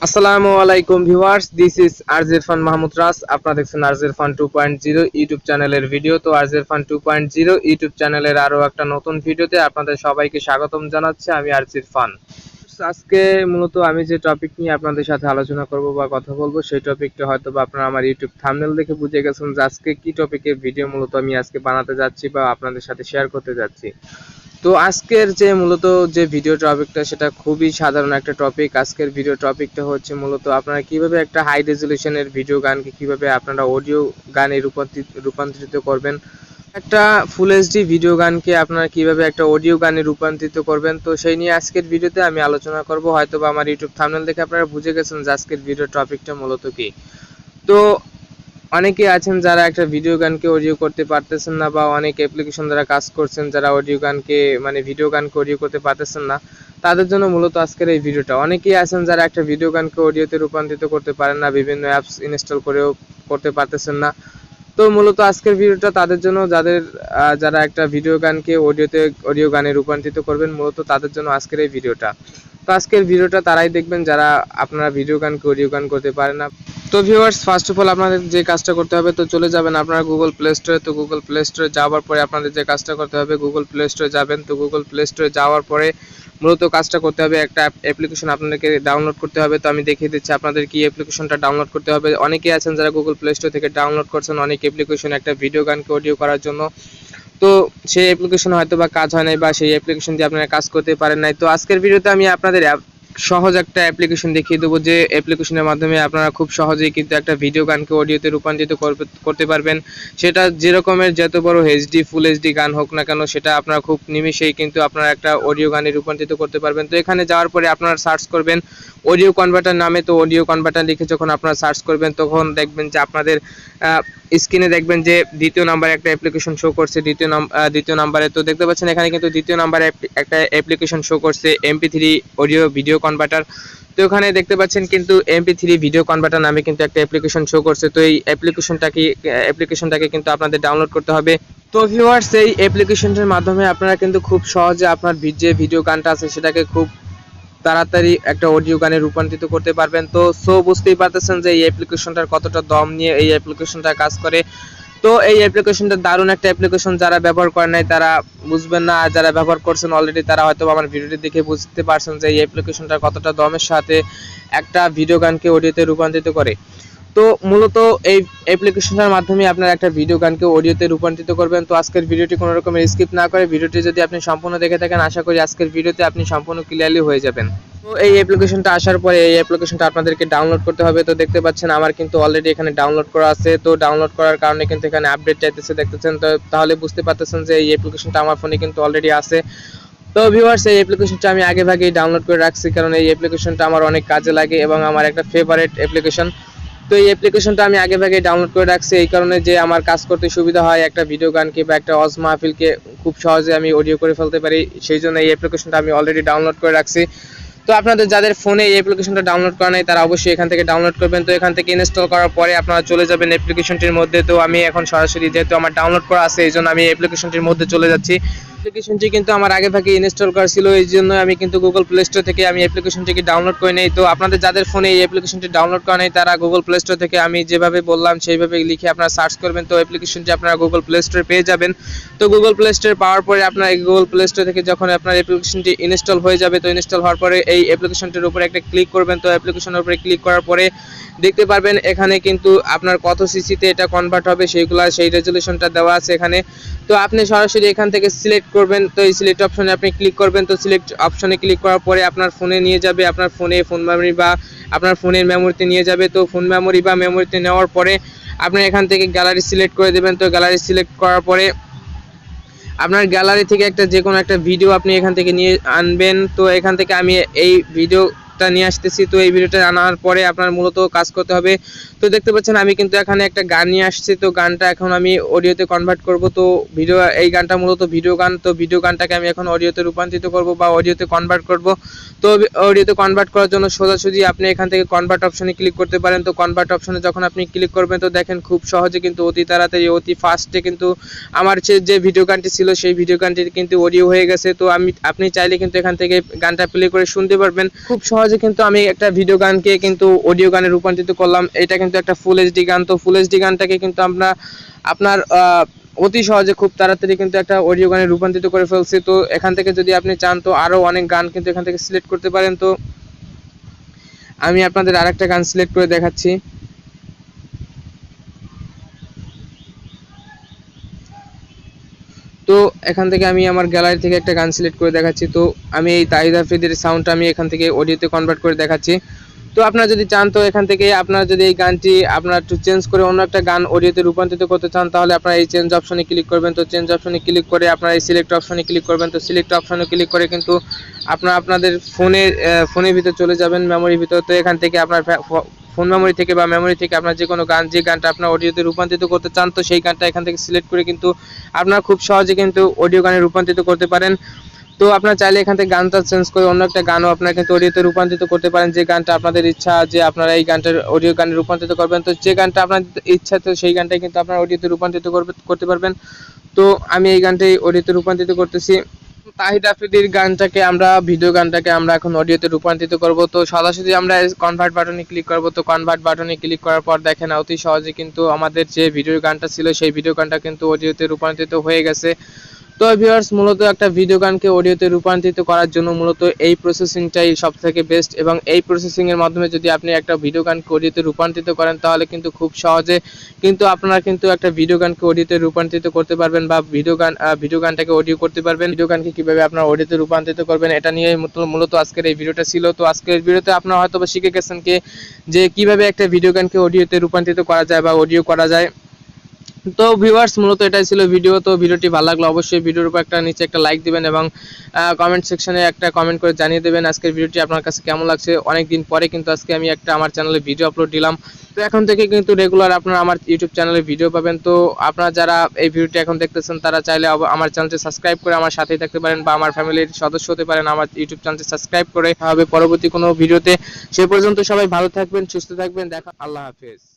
আসসালামু আলাইকুম viewers, this is Irfan Mahamud আপনারা দেখছেন Irfan 2.0 ইউটিউব চ্যানেলের ভিডিও। তো Irfan 2.0 ইউটিউব চ্যানেলের আরো একটা নতুন ভিডিওতে আপনাদের সবাইকে স্বাগতম জানাচ্ছি। আমি Irfan। আজকে মূলত আমি যে টপিক নিয়ে আপনাদের সাথে আলোচনা করব বা কথা বলবো, সেই টপিকটা হয়তো বা আপনারা আমার ইউটিউব থাম্বনেল দেখে বুঝে গেছেন যে আজকে কি টপিকের ভিডিও মূলত আমি আজকে বানাতে যাচ্ছি বা আপনাদের সাথে শেয়ার করতে যাচ্ছি। তো আজকের যে মূলত যে ভিডিও টপিকটা সেটা খুবই সাধারণ একটা টপিক। আজকের ভিডিও টপিকটা হচ্ছে মূলত আপনারা কিভাবে একটা হাই রেজলিউশনের ভিডিও গানকে কিভাবে আপনারা অডিও গানে রূপান্তরিত করবেন, একটা ফুল এইচডি ভিডিও গানকে আপনারা কিভাবে একটা অডিও গানে রূপান্তরিত করবেন। তো সেই নিয়ে আজকের ভিডিওতে আমি আলোচনা করব। হয়তো বা আমার ইউটিউব থাম্বনেল দেখে আপনারা বুঝে গেছেন যে আজকের ভিডিও টপিকটা মূলত কি। তো অনেকেই আছেন যারা একটা ভিডিও গানকে অডিও করতে পারতেছেন না, বা অনেক অ্যাপ্লিকেশন দ্বারা কাজ করছেন যারা অডিও গানকে ভিডিও গানকে অডিও করতে পারতেছেন না। তাদের জন্য মূলত আজকের এই ভিডিওটা। অনেকেই আছেন যারা একটা ভিডিও গানকে অডিওতে রূপান্তরিত করতে পারেন না, বিভিন্ন অ্যাপস ইনস্টল করেও করতে পারতেছেন না। তো মূলত আজকের ভিডিওটা তাদের জন্য, যারা একটা ভিডিও গানকে অডিও গানে রূপান্তরিত করবেন, মূলত তাদের জন্য আজকের এই ভিডিওটা। তো আজকের ভিডিওটা তারাই দেখবেন যারা আপনারা ভিডিও গানকে অডিও গান করতে পারেন না। তো ভিউয়ার্স, ফার্স্ট অফ অল আপনাদের যে কাজটা করতে হবে, তো চলে যাবেন আপনারা গুগল প্লে স্টোরে। তো গুগল প্লে স্টোরে যাওয়ার পরে আপনাদের যে কাজটা করতে হবে, গুগল প্লে স্টোরে যাবেন। তো গুগল প্লে স্টোরে যাওয়ার পরে মূলত কাজটা করতে হবে, একটা অ্যাপ্লিকেশন আপনাদেরকে ডাউনলোড করতে হবে। তো আমি দেখিয়ে দিচ্ছি আপনাদের কি অ্যাপ্লিকেশনটা ডাউনলোড করতে হবে। অনেকেই আছেন যারা গুগল প্লে স্টোর থেকে ডাউনলোড করছেন অনেক অ্যাপ্লিকেশন একটা ভিডিও গানকে অডিও করার জন্য। তো সেই অ্যাপ্লিকেশন হয়তো বা কাজ হয় নাই, বা সেই অ্যাপ্লিকেশন দিয়ে আপনারা কাজ করতে পারেন নাই। তো আজকের ভিডিওতে আমি আপনাদের সহজ একটা অ্যাপ্লিকেশন দেখিয়ে দেবো, যে অ্যাপ্লিকেশনের মাধ্যমে আপনারা খুব সহজেই কিন্তু একটা ভিডিও গানকে অডিওতে রূপান্তরিত করতে পারবেন। সেটা যে রকমের যত বড় এইচডি ফুল এইচডি গান হোক না কেন, সেটা আপনারা খুব নিমিশেই কিন্তু আপনারা একটা অডিও গানে রূপান্তরিত করতে পারবেন। তো এখানে যাওয়ার পরে আপনারা সার্চ করবেন অডিও কনভার্টার নামে। তো অডিও কনভার্টার লিখে যখন আপনারা সার্চ করবেন, তখন দেখবেন যে আপনাদের স্ক্রিনে দেখবেন যে দ্বিতীয় নাম্বারে একটা অ্যাপ্লিকেশন শো করছে। দ্বিতীয় নাম্বারে তো দেখতে পাচ্ছেন এখানে কিন্তু দ্বিতীয় নাম্বারে একটা অ্যাপ্লিকেশন শো করছে, MP3 অডিও ভিডিও কনভার্টার। তো এখানে দেখতে পাচ্ছেন কিন্তু MP3 ভিডিও কনভার্টার নামে কিন্তু একটা অ্যাপ্লিকেশন শো করছে। তো এই অ্যাপ্লিকেশনটাকে কিন্তু আপনাদের ডাউনলোড করতে হবে। তো ভিউয়ার্স, এই অ্যাপ্লিকেশনটির মাধ্যমে আপনারা কিন্তু খুব সহজে আপনার যে ভিডিও গানটা আছে সেটাকে খুব তাড়াতাড়ি একটা অডিও গানে রূপান্তরিত করতে পারবেন। তো বুঝতেই পারতেছেন যে এই অ্যাপ্লিকেশনটার কতটা দম নিয়ে এই অ্যাপ্লিকেশনটা কাজ করে। তো এই অ্যাপ্লিকেশনটা দারুণ একটা অ্যাপ্লিকেশন। যারা ব্যবহার করেন নাই তারা বুঝবেন না, আর যারা ব্যবহার করছেন অলরেডি তারা হয়তো আমার ভিডিওটি দেখে বুঝতে পারছেন যে এই অ্যাপ্লিকেশনটা কতটা দমের সাথে একটা ভিডিও গানকে অডিওতে রূপান্তরিত করে। তো মূলত এই অ্যাপ্লিকেশনটার মাধ্যমে আপনারা একটা ভিডিও গানকে অডিওতে রূপান্তরিত করবেন। তো আজকের ভিডিওটি কোনো রকমের স্কিপ না করে ভিডিওটি যদি আপনি সম্পূর্ণ দেখে থাকেন, আশা করি আজকের ভিডিওতে আপনি সম্পূর্ণ ক্লিয়ারলি হয়ে যাবেন। তো এই অ্যাপ্লিকেশনটা আসার পরে এই অ্যাপ্লিকেশনটা আপনাদেরকে ডাউনলোড করতে হবে। তো দেখতে পাচ্ছেন আমার কিন্তু অলরেডি এখানে ডাউনলোড করা আছে। তো ডাউনলোড করার কারণে কিন্তু এখানে আপডেট চাইতেছে, দেখতেছেন। তো তাহলে বুঝতে পারতেছেন যে এই অ্যাপ্লিকেশনটা আমার ফোনে কিন্তু অলরেডি আছে। তো ভিউয়ার্স, এই অ্যাপ্লিকেশনটা আমি আগে ভাগেই ডাউনলোড করে রাখছি, কারণ এই অ্যাপ্লিকেশনটা আমার অনেক কাজে লাগে এবং আমার একটা ফেভারিট অ্যাপ্লিকেশন। তো এই অ্যাপ্লিকেশনটা আমি আগে ভাগে ডাউনলোড করে রাখছি এই কারণে যে আমার কাজ করতে সুবিধা হয়, একটা ভিডিও গানকে বা একটা ওয়াজ মাহফিলকে খুব সহজে আমি অডিও করে ফেলতে পারি। সেই জন্য এই অ্যাপ্লিকেশনটা আমি অলরেডি ডাউনলোড করে রাখছি। তো আপনাদের যাদের ফোনে এই অ্যাপ্লিকেশনটা ডাউনলোড করা নাই তারা অবশ্যই এখান থেকে ডাউনলোড করবেন। তো এখান থেকে ইনস্টল করার পরে আপনারা চলে যাবেন অ্যাপ্লিকেশনটির মধ্যে। তো আমি এখন সরাসরি, যেহেতু আমার ডাউনলোড করা আছে, এই জন্য আমি অ্যাপ্লিকেশনটির মধ্যে চলে যাচ্ছি। অ্যাপ্লিকেশনটি কিন্তু আমার আগে থেকে ইনস্টল করা ছিল, এই জন্য আমি কিন্তু গুগল প্লে স্টোর থেকে আমি অ্যাপ্লিকেশনটিকে ডাউনলোড করে নেই। তো আপনাদের যাদের ফোনে এই অ্যাপ্লিকেশনটি ডাউনলোড করা নেই তারা গুগল প্লে স্টোর থেকে আমি যেভাবে বললাম সেইভাবে লিখে আপনারা সার্চ করবেন। তো অ্যাপ্লিকেশনটি আপনারা গুগল প্লে স্টোরে পেয়ে যাবেন। তো গুগল প্লে স্টোরে পাওয়ার পরে আপনার গুগল প্লে স্টোর থেকে যখন আপনার অ্যাপ্লিকেশনটি ইনস্টল হয়ে যাবে, তো ইনস্টল হওয়ার পরে এই অ্যাপ্লিকেশনটির উপরে একটা ক্লিক করবেন। তো অ্যাপ্লিকেশনের উপরে ক্লিক করার পরে দেখতে পারবেন এখানে কিন্তু আপনার কত সিসিতে এটা কনভার্ট হবে সেই রেজলিউশনটা দেওয়া আছে এখানে। তো আপনি সরাসরি এখান থেকে সিলেক্ট করবেন। তো এই সিলেক্ট অপশনে আপনি ক্লিক করবেন। তো সিলেক্ট অপশনে ক্লিক করার পরে আপনার ফোনে নিয়ে যাবে, আপনার ফোনে ফোন মেমোরি বা আপনার ফোনের মেমোরিতে নিয়ে যাবে। তো ফোন মেমোরি বা মেমোরিতে নেওয়ার পরে আপনি এখান থেকে গ্যালারি সিলেক্ট করে দেবেন। তো গ্যালারি সিলেক্ট করার পরে আপনার গ্যালারি থেকে যে কোনো একটা ভিডিও আপনি এখান থেকে নিয়ে আনবেন। তো এখান থেকে আমি এই ভিডিওটা নিয়ে আসতেছি। তো এই ভিডিওটা আনার পরে আপনার মূলত কাজ করতে হবে। তো দেখতে পাচ্ছেন আমি কিন্তু এখানে একটা গান নিয়ে আসছি। তো গানটা এখন আমি অডিওতে কনভার্ট করব। তো এই গানটা মূলত ভিডিও গান। তো ভিডিও গানটাকে আমি এখন অডিওতে রূপান্তরিত করব বা অডিওতে কনভার্ট করব। তো অডিওতে কনভার্ট করার জন্য সোজাসুজি আপনি এখান থেকে কনভার্ট অপশনে ক্লিক করতে পারেন। তো কনভার্ট অপশনে যখন আপনি ক্লিক করবেন, তো দেখেন খুব সহজে কিন্তু অতি তাড়াতাড়ি অতি ফাস্টে কিন্তু আমার যে ভিডিও গানটি ছিল সেই ভিডিও গানটি কিন্তু অডিও হয়ে গেছে। তো আপনি চাইলে কিন্তু এখান থেকে গানটা প্লে করে শুনতে পারবেন। খুব সহজে সহজে কিন্তু আমি একটা ভিডিও গানকে কিন্তু অডিও গানে রূপান্তরিত করলাম। এটা কিন্তু একটা ফুল এইচডি গান। তো ফুল এইচডি গানটাকে কিন্তু আমরা আপনার অতি সহজে খুব তাড়াতাড়ি কিন্তু একটা অডিও গানে রূপান্তরিত করে ফেলছি। তো এখান থেকে যদি আপনি চান তো আরও অনেক গান কিন্তু এখান থেকে সিলেক্ট করতে পারেন। তো আমি আপনাদের আরেকটা গান সিলেক্ট করে দেখাচ্ছি। তো এখান থেকে আমি আমার গ্যালারি থেকে একটা গান সিলেক্ট করে দেখাচ্ছি। তো আমি এই তাহিদ আফ্রিদির সাউন্ডটা আমি এখান থেকে অডিওতে কনভার্ট করে দেখাচ্ছি। তো আপনারা যদি চান তো এখান থেকে আপনারা যদি এই গানটি আপনারা একটু চেঞ্জ করে অন্য একটা গান অডিওতে রূপান্তরিত করতে চান, তাহলে আপনারা এই চেঞ্জ অপশনে ক্লিক করবেন। তো চেঞ্জ অপশনে ক্লিক করে আপনারা এই সিলেক্ট অপশনে ক্লিক করবেন। তো সিলেক্ট অপশনে ক্লিক করে কিন্তু আপনারা আপনাদের ফোনের ভিতর চলে যাবেন, মেমোরির ভিতর। তো এখান থেকে আপনার ফোন মেমোরি থেকে বা মেমোরি থেকে আপনার যে কোনো গান, যে গানটা আপনার অডিওতে রূপান্তরিত করতে চান, তো সেই গানটা এখান থেকে সিলেক্ট করে কিন্তু আপনারা খুব সহজে কিন্তু অডিও গানে রূপান্তরিত করতে পারেন। তো আপনারা চাইলে এখান থেকে গানটা চেঞ্জ করে অন্য একটা গানও আপনারা কিন্তু অডিওতে রূপান্তরিত করতে পারেন, যে গানটা আপনাদের ইচ্ছা যে আপনারা এই গানটার অডিও গানে রূপান্তরিত করবেন। তো যে গানটা আপনার ইচ্ছা তো সেই গানটাই কিন্তু আপনারা অডিওতে রূপান্তরিত করতে পারবেন। তো আমি এই গানটাই অডিওতে রূপান্তরিত করতেছি। তাহিদ আফ্রিদির গানটাকে আমরা ভিডিও গানটাকে আমরা এখন অডিওতে রূপান্তরিত করব। তো সরাসরি আমরা কনভার্ট বাটনে ক্লিক করব। তো কনভার্ট বাটনে ক্লিক করার পর দেখেন অতি সহজে কিন্তু আমাদের যে ভিডিও গানটা ছিল সেই ভিডিও গানটা কিন্তু অডিওতে রূপান্তরিত হয়ে গেছে। তো ভিউয়ার্স, মূলত একটা ভিডিও গানকে অডিওতে রূপান্তরিত করার জন্য মূলত এই প্রসেসিংটাই সবথেকে বেস্ট, এবং এই প্রসেসিং এর মাধ্যমে যদি আপনি একটা ভিডিও গানকে অডিওতে রূপান্তরিত করেন তাহলে কিন্তু খুব সহজে কিন্তু আপনারা কিন্তু একটা ভিডিও গানকে অডিওতে রূপান্তরিত করতে পারবেন, বা ভিডিও গানটাকে অডিও করতে পারবেন। ভিডিও গানকে কিভাবে আপনারা অডিওতে রূপান্তরিত করবেন এটা নিয়ে মূলত আজকের এই ভিডিওটা ছিল। তো আজকের ভিডিওতে আপনারা হয়তো শিখে গেছেন যে কিভাবে একটা ভিডিও গানকে অডিওতে রূপান্তরিত করা যায় বা অডিও করা যায়। তো ভিউয়ার্স, মূলত এটাই ছিল ভিডিও। তো ভিডিওটি ভালো লাগলে অবশ্যই ভিডিওর উপর নিচে একটা লাইক দিবেন, এবং কমেন্ট সেকশনে একটা কমেন্ট করে জানিয়ে দেবেন আজকের ভিডিওটি আপনার কাছে কেমন লাগছে। অনেক দিন পরে কিন্তু আজকে আমি একটা আমার চ্যানেলে ভিডিও আপলোড দিলাম। তো এখন থেকে কিন্তু রেগুলার আপনারা আমার ইউটিউব চ্যানেলে ভিডিও পাবেন। তো আপনারা যারা এই ভিডিওটি এখন দেখতেছেন তারা চাইলে আমার চ্যানেলটি সাবস্ক্রাইব করে আমার সাথেই থাকতে পারেন, বা আমার ফ্যামিলির সদস্য হতে পারেন আমার ইউটিউব চ্যানেলটি সাবস্ক্রাইব করে। হবে পরবর্তী কোনো ভিডিওতে। সে পর্যন্ত সবাই ভালো থাকবেন, সুস্থ থাকবেন। দেখা, আল্লাহ হাফেজ।